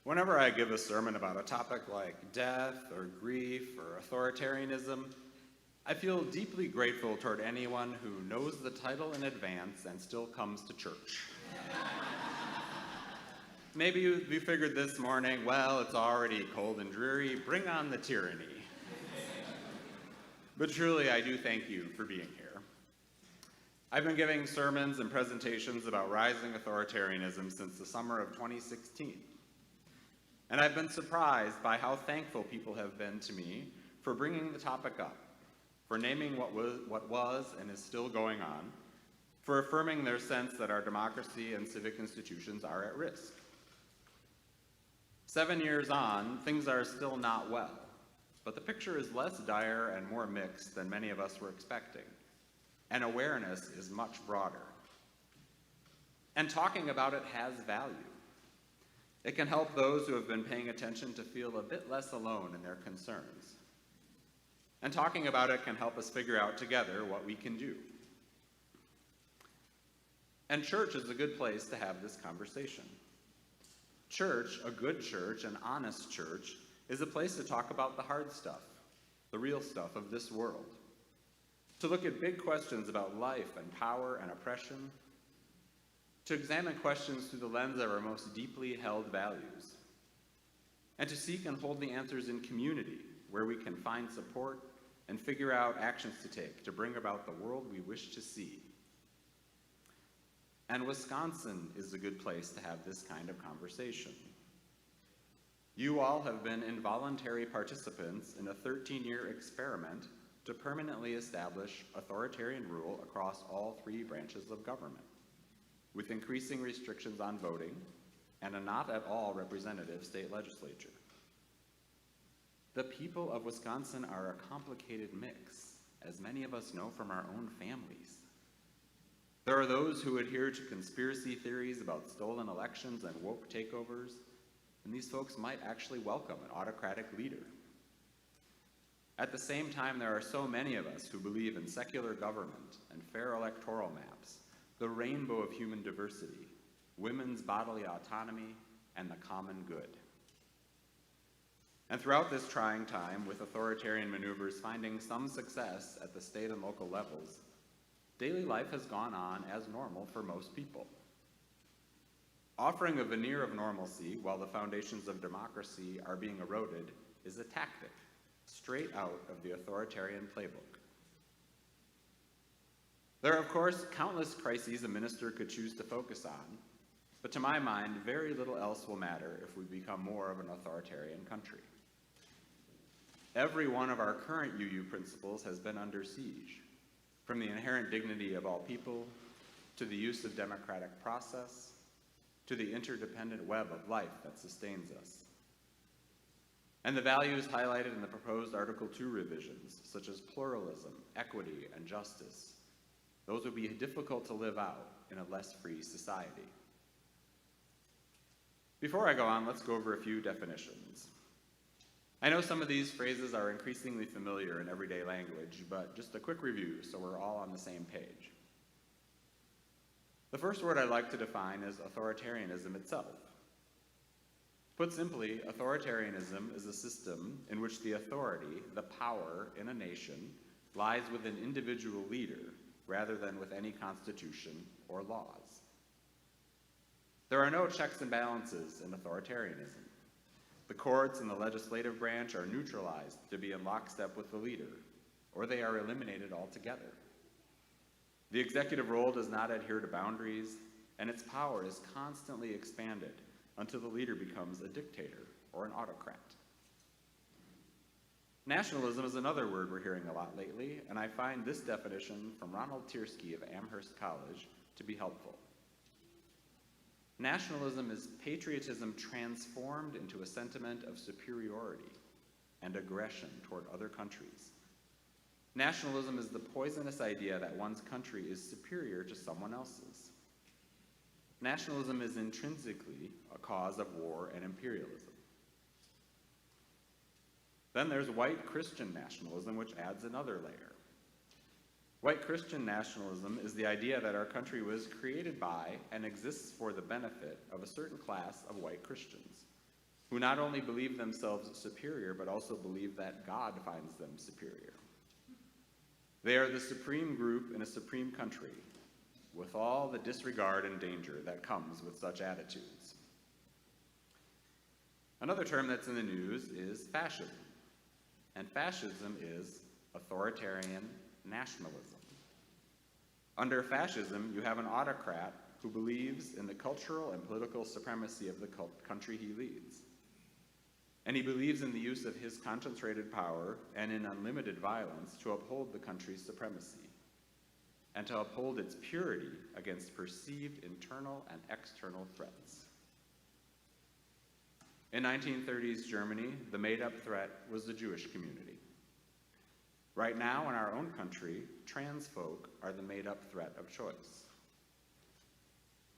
Whenever I give a sermon about a topic like death or grief or authoritarianism, I feel deeply grateful toward anyone who knows the title in advance and still comes to church. Maybe you figured this morning, well, it's already cold and dreary, bring on the tyranny. But truly, I do thank you for being here. I've been giving sermons and presentations about rising authoritarianism since the summer of 2016. And I've been surprised by how thankful people have been to me for bringing the topic up, for naming what was and is still going on, for affirming their sense that our democracy and civic institutions are at risk. 7 years on, things are still not well, but the picture is less dire and more mixed than many of us were expecting, and awareness is much broader. And talking about it has value. It can help those who have been paying attention to feel a bit less alone in their concerns. And talking about it can help us figure out together what we can do. And church is a good place to have this conversation. Church, a good church, an honest church, is a place to talk about the hard stuff, the real stuff of this world. To look at big questions about life and power and oppression, to examine questions through the lens of our most deeply held values, and to seek and hold the answers in community, where we can find support and figure out actions to take to bring about the world we wish to see. And Wisconsin is a good place to have this kind of conversation. You all have been involuntary participants in a 13-year experiment to permanently establish authoritarian rule across all 3 branches of government, with increasing restrictions on voting and a not at all representative state legislature. The people of Wisconsin are a complicated mix, as many of us know from our own families. There are those who adhere to conspiracy theories about stolen elections and woke takeovers, and these folks might actually welcome an autocratic leader. At the same time, there are so many of us who believe in secular government and fair electoral maps, the rainbow of human diversity, women's bodily autonomy, and the common good. And throughout this trying time, with authoritarian maneuvers finding some success at the state and local levels, daily life has gone on as normal for most people. Offering a veneer of normalcy while the foundations of democracy are being eroded is a tactic straight out of the authoritarian playbook. There are, of course, countless crises a minister could choose to focus on, but to my mind, very little else will matter if we become more of an authoritarian country. Every one of our current UU principles has been under siege, from the inherent dignity of all people, to the use of democratic process, to the interdependent web of life that sustains us. And the values highlighted in the proposed Article 2 revisions, such as pluralism, equity, and justice, those would be difficult to live out in a less free society. Before I go on, let's go over a few definitions. I know some of these phrases are increasingly familiar in everyday language, but just a quick review so we're all on the same page. The first word I'd like to define is authoritarianism itself. Put simply, authoritarianism is a system in which the authority, the power in a nation, lies with an individual leader rather than with any constitution or laws. There are no checks and balances in authoritarianism. The courts and the legislative branch are neutralized to be in lockstep with the leader, or they are eliminated altogether. The executive role does not adhere to boundaries, and its power is constantly expanded until the leader becomes a dictator or an autocrat. Nationalism is another word we're hearing a lot lately, and I find this definition from Ronald Tiersky of Amherst College to be helpful. Nationalism is patriotism transformed into a sentiment of superiority and aggression toward other countries. Nationalism is the poisonous idea that one's country is superior to someone else's. Nationalism is intrinsically a cause of war and imperialism. Then there's white Christian nationalism, which adds another layer. White Christian nationalism is the idea that our country was created by and exists for the benefit of a certain class of white Christians, who not only believe themselves superior, but also believe that God finds them superior. They are the supreme group in a supreme country, with all the disregard and danger that comes with such attitudes. Another term that's in the news is fascism, and fascism is authoritarian nationalism. Under fascism, you have an autocrat who believes in the cultural and political supremacy of the country he leads. And he believes in the use of his concentrated power and in unlimited violence to uphold the country's supremacy, and to uphold its purity against perceived internal and external threats. In 1930s Germany, the made-up threat was the Jewish community. Right now, in our own country, trans folk are the made-up threat of choice.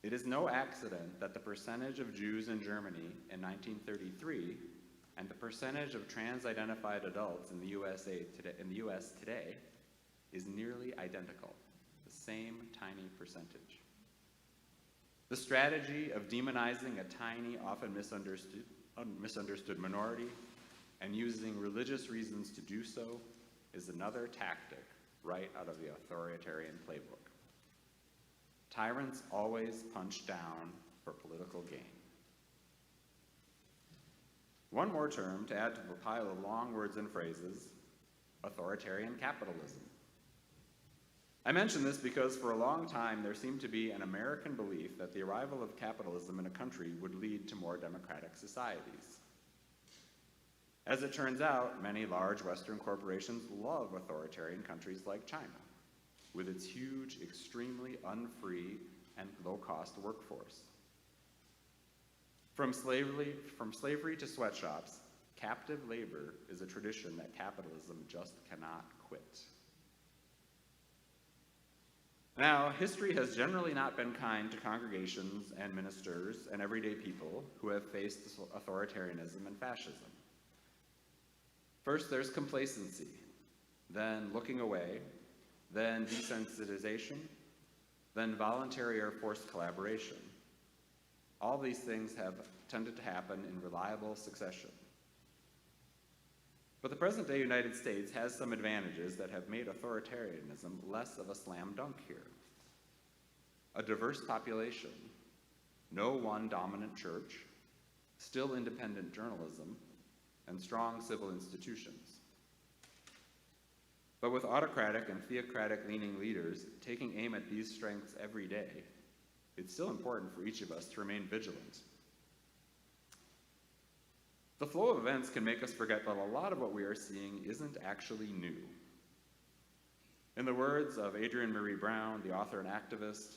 It is no accident that the percentage of Jews in Germany in 1933 and the percentage of trans-identified adults in the US today is nearly identical, the same tiny percentage. The strategy of demonizing a tiny, often misunderstood minority and using religious reasons to do so is another tactic right out of the authoritarian playbook. Tyrants always punch down for political gain. One more term to add to the pile of long words and phrases: authoritarian capitalism. I mention this because for a long time there seemed to be an American belief that the arrival of capitalism in a country would lead to more democratic societies. As it turns out, many large Western corporations love authoritarian countries like China, with its huge, extremely unfree and low-cost workforce. From slavery to sweatshops, captive labor is a tradition that capitalism just cannot quit. Now, history has generally not been kind to congregations and ministers and everyday people who have faced authoritarianism and fascism. First, there's complacency, then looking away, then desensitization, then voluntary or forced collaboration. All these things have tended to happen in reliable succession. But the present-day United States has some advantages that have made authoritarianism less of a slam dunk here. A diverse population, no one dominant church, still independent journalism, and strong civil institutions. But with autocratic and theocratic-leaning leaders taking aim at these strengths every day, it's still important for each of us to remain vigilant. The flow of events can make us forget that a lot of what we are seeing isn't actually new. In the words of Adrienne Marie Brown, the author and activist,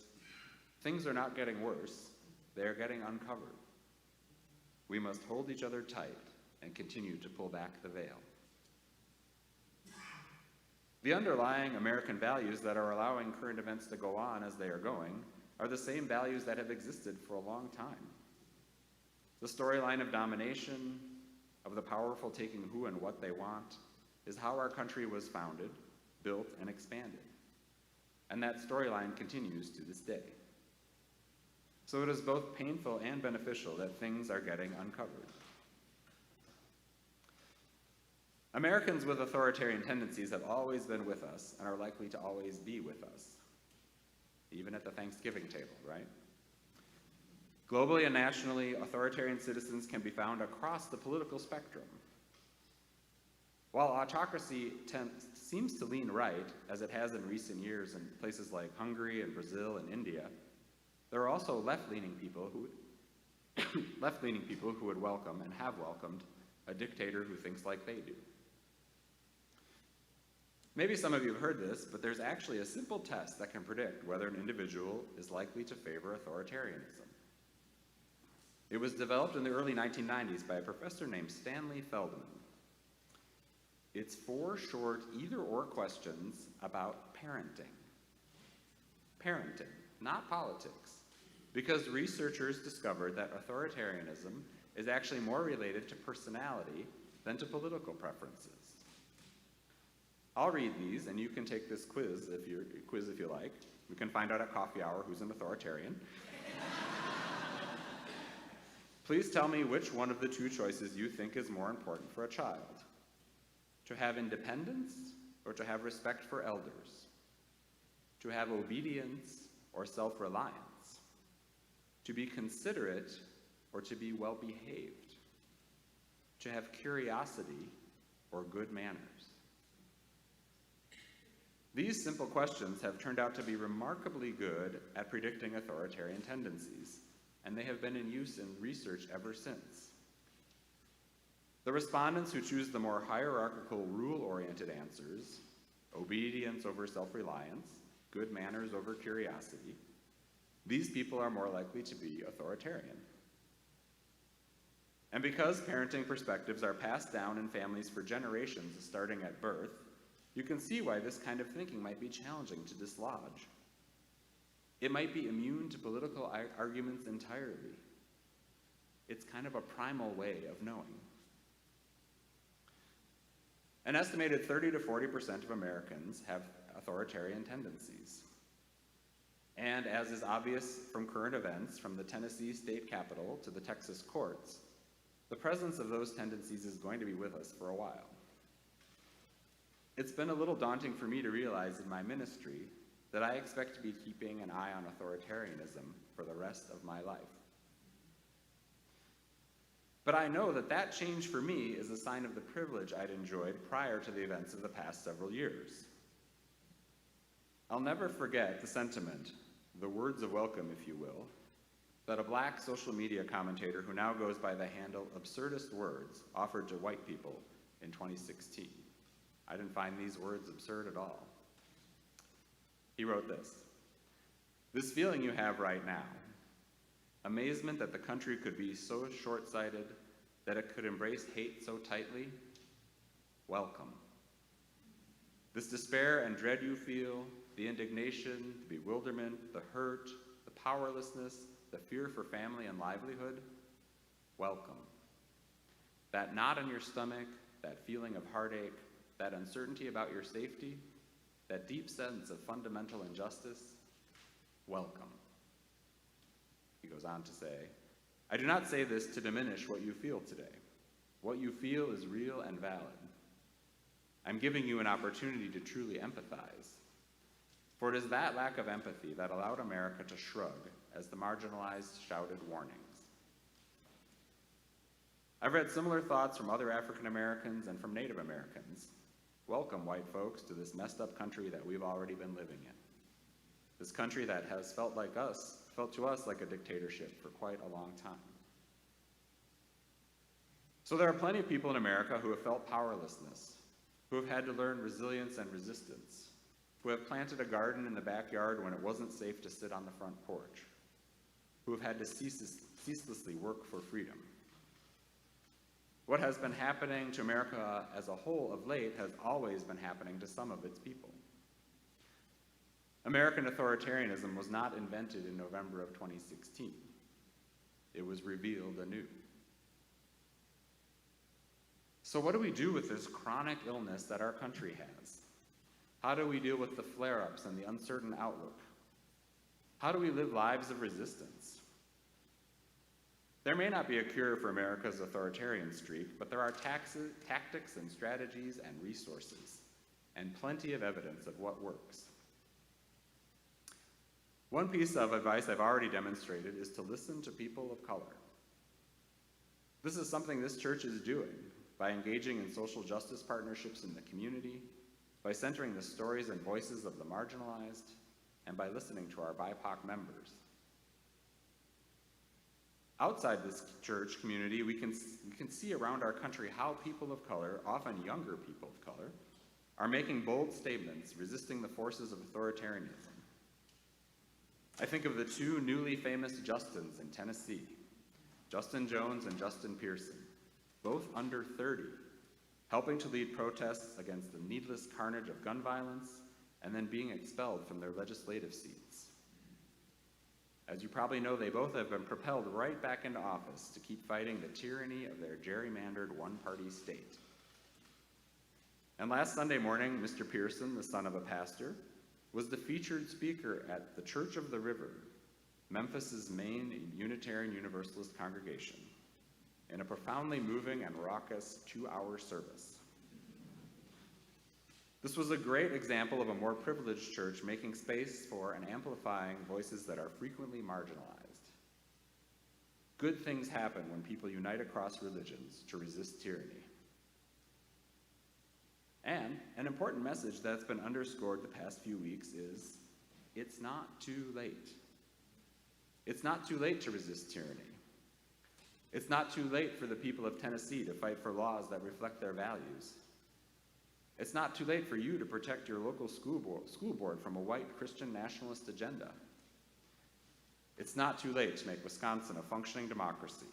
things are not getting worse, they are getting uncovered. We must hold each other tight and continue to pull back the veil. The underlying American values that are allowing current events to go on as they are going are the same values that have existed for a long time. The storyline of domination, of the powerful taking who and what they want, is how our country was founded, built, and expanded. And that storyline continues to this day. So it is both painful and beneficial that things are getting uncovered. Americans with authoritarian tendencies have always been with us and are likely to always be with us, even at the Thanksgiving table, right? Globally and nationally, authoritarian citizens can be found across the political spectrum. While autocracy seems to lean right, as it has in recent years in places like Hungary and Brazil and India, there are also left-leaning people who would welcome and have welcomed a dictator who thinks like they do. Maybe some of you have heard this, but there's actually a simple test that can predict whether an individual is likely to favor authoritarianism. It was developed in the early 1990s by a professor named Stanley Feldman. It's 4 short either-or questions about parenting. Parenting, not politics, because researchers discovered that authoritarianism is actually more related to personality than to political preferences. I'll read these, and you can take this quiz if you like. We can find out at coffee hour who's an authoritarian. Please tell me which one of the two choices you think is more important for a child: to have independence or to have respect for elders, to have obedience or self-reliance, to be considerate or to be well-behaved, to have curiosity or good manners. These simple questions have turned out to be remarkably good at predicting authoritarian tendencies, and they have been in use in research ever since. The respondents who choose the more hierarchical, rule-oriented answers, obedience over self-reliance, good manners over curiosity, these people are more likely to be authoritarian. And because parenting perspectives are passed down in families for generations starting at birth, you can see why this kind of thinking might be challenging to dislodge. It might be immune to political arguments entirely. It's kind of a primal way of knowing. An estimated 30 to 40% of Americans have authoritarian tendencies. And as is obvious from current events, from the Tennessee state capitol to the Texas courts, the presence of those tendencies is going to be with us for a while. It's been a little daunting for me to realize in my ministry that I expect to be keeping an eye on authoritarianism for the rest of my life. But I know that that change for me is a sign of the privilege I'd enjoyed prior to the events of the past several years. I'll never forget the sentiment, the words of welcome, if you will, that a black social media commentator who now goes by the handle Absurdist Words offered to white people in 2016. I didn't find these words absurd at all. He wrote this feeling you have right now, amazement that the country could be so short-sighted that it could embrace hate so tightly, welcome. This despair and dread you feel, the indignation, the bewilderment, the hurt, the powerlessness, the fear for family and livelihood, welcome. That knot in your stomach, that feeling of heartache, that uncertainty about your safety, that deep sense of fundamental injustice, welcome. He goes on to say, I do not say this to diminish what you feel today. What you feel is real and valid. I'm giving you an opportunity to truly empathize. For it is that lack of empathy that allowed America to shrug as the marginalized shouted warnings. I've read similar thoughts from other African Americans and from Native Americans. Welcome, white folks, to this messed up country that we've already been living in. This country that has felt to us like a dictatorship for quite a long time. So there are plenty of people in America who have felt powerlessness, who have had to learn resilience and resistance, who have planted a garden in the backyard when it wasn't safe to sit on the front porch, who have had to ceaselessly work for freedom. What has been happening to America as a whole of late has always been happening to some of its people. American authoritarianism was not invented in November of 2016. It was revealed anew. So what do we do with this chronic illness that our country has? How do we deal with the flare-ups and the uncertain outlook? How do we live lives of resistance? There may not be a cure for America's authoritarian streak, but there are tactics and strategies and resources, and plenty of evidence of what works. One piece of advice I've already demonstrated is to listen to people of color. This is something this church is doing by engaging in social justice partnerships in the community, by centering the stories and voices of the marginalized, and by listening to our BIPOC members. Outside this church community, we can see around our country how people of color, often younger people of color, are making bold statements resisting the forces of authoritarianism. I think of the two newly famous Justins in Tennessee, Justin Jones and Justin Pearson, both under 30, helping to lead protests against the needless carnage of gun violence and then being expelled from their legislative seats. As you probably know, they both have been propelled right back into office to keep fighting the tyranny of their gerrymandered one-party state. And last Sunday morning, Mr. Pearson, the son of a pastor, was the featured speaker at the Church of the River, Memphis's main Unitarian Universalist congregation, in a profoundly moving and raucous 2-hour service. This was a great example of a more privileged church making space for and amplifying voices that are frequently marginalized. Good things happen when people unite across religions to resist tyranny. And an important message that's been underscored the past few weeks is, it's not too late. It's not too late to resist tyranny. It's not too late for the people of Tennessee to fight for laws that reflect their values. It's not too late for you to protect your local school board from a white Christian nationalist agenda. It's not too late to make Wisconsin a functioning democracy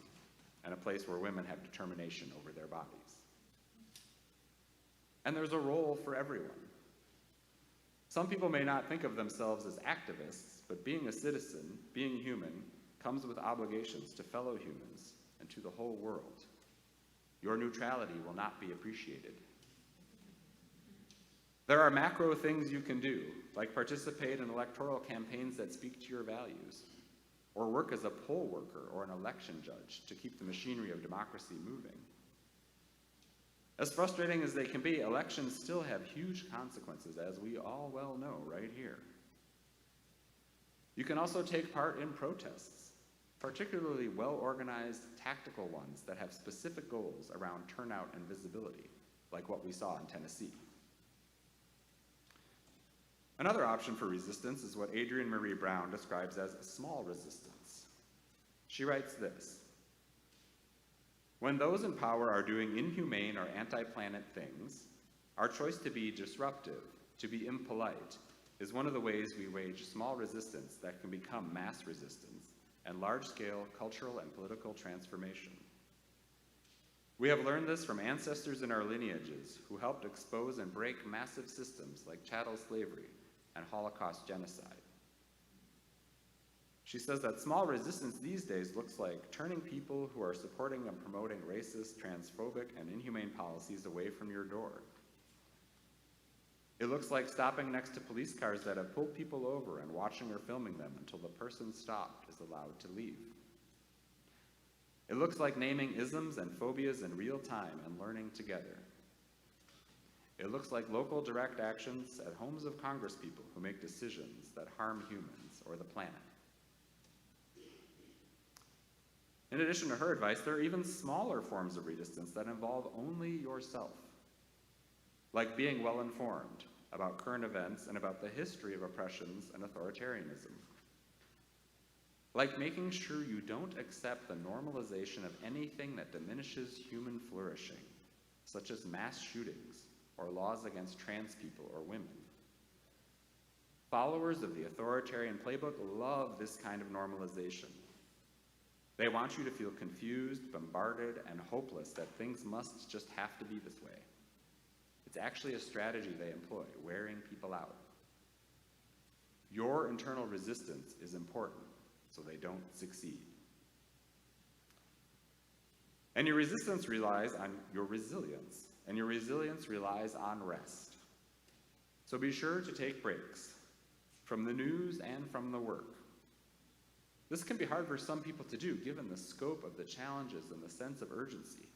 and a place where women have determination over their bodies. And there's a role for everyone. Some people may not think of themselves as activists, but being a citizen, being human, comes with obligations to fellow humans and to the whole world. Your neutrality will not be appreciated. There are macro things you can do, like participate in electoral campaigns that speak to your values, or work as a poll worker or an election judge to keep the machinery of democracy moving. As frustrating as they can be, elections still have huge consequences, as we all well know right here. You can also take part in protests, particularly well-organized tactical ones that have specific goals around turnout and visibility, like what we saw in Tennessee. Another option for resistance is what Adrienne Marie Brown describes as small resistance. She writes this: when those in power are doing inhumane or anti-planet things, our choice to be disruptive, to be impolite, is one of the ways we wage small resistance that can become mass resistance and large-scale cultural and political transformation. We have learned this from ancestors in our lineages who helped expose and break massive systems like chattel slavery and Holocaust genocide. She says that small resistance these days looks like turning people who are supporting and promoting racist, transphobic, and inhumane policies away from your door. It looks like stopping next to police cars that have pulled people over and watching or filming them until the person stopped is allowed to leave. It looks like naming isms and phobias in real time and learning together. It looks like local direct actions at homes of congresspeople who make decisions that harm humans or the planet. In addition to her advice, there are even smaller forms of resistance that involve only yourself, like being well-informed about current events and about the history of oppressions and authoritarianism, like making sure you don't accept the normalization of anything that diminishes human flourishing, such as mass shootings or laws against trans people or women. Followers of the authoritarian playbook love this kind of normalization. They want you to feel confused, bombarded, and hopeless that things must just have to be this way. It's actually a strategy they employ, wearing people out. Your internal resistance is important, so they don't succeed. And your resistance relies on your resilience, and your resilience relies on rest. So be sure to take breaks from the news and from the work. This can be hard for some people to do, given the scope of the challenges and the sense of urgency.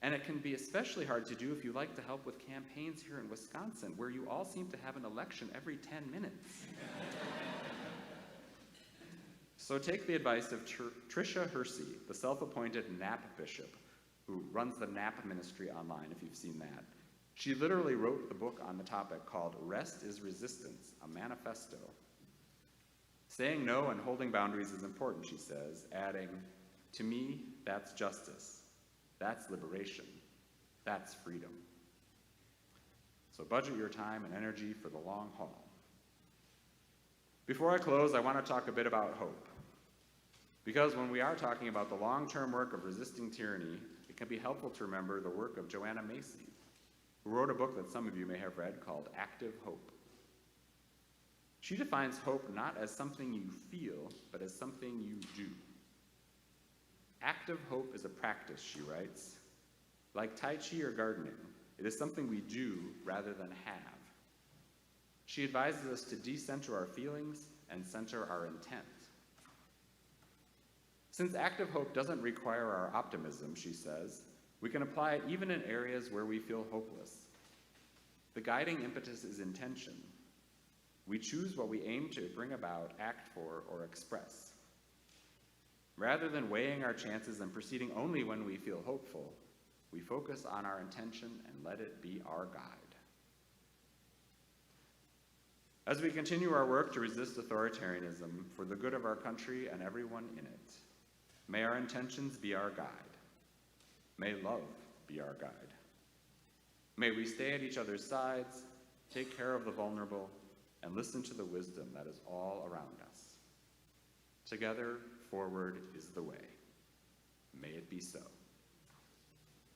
And it can be especially hard to do if you like to help with campaigns here in Wisconsin, where you all seem to have an election every 10 minutes. So take the advice of Tricia Hersey, the self-appointed NAP bishop, who runs the NAP ministry online, if you've seen that. She literally wrote the book on the topic called Rest is Resistance, a Manifesto. Saying no and holding boundaries is important, she says, adding, to me, that's justice. That's liberation. That's freedom. So budget your time and energy for the long haul. Before I close, I want to talk a bit about hope. Because when we are talking about the long-term work of resisting tyranny, it can be helpful to remember the work of Joanna Macy, who wrote a book that some of you may have read called Active Hope. She defines hope not as something you feel, but as something you do. Active hope is a practice, she writes. Like Tai Chi or gardening, it is something we do rather than have. She advises us to decenter our feelings and center our intent. Since active hope doesn't require our optimism, she says, we can apply it even in areas where we feel hopeless. The guiding impetus is intention. We choose what we aim to bring about, act for, or express. Rather than weighing our chances and proceeding only when we feel hopeful, we focus on our intention and let it be our guide. As we continue our work to resist authoritarianism for the good of our country and everyone in it, may our intentions be our guide. May love be our guide. May we stay at each other's sides, take care of the vulnerable, and listen to the wisdom that is all around us. Together, forward is the way. May it be so.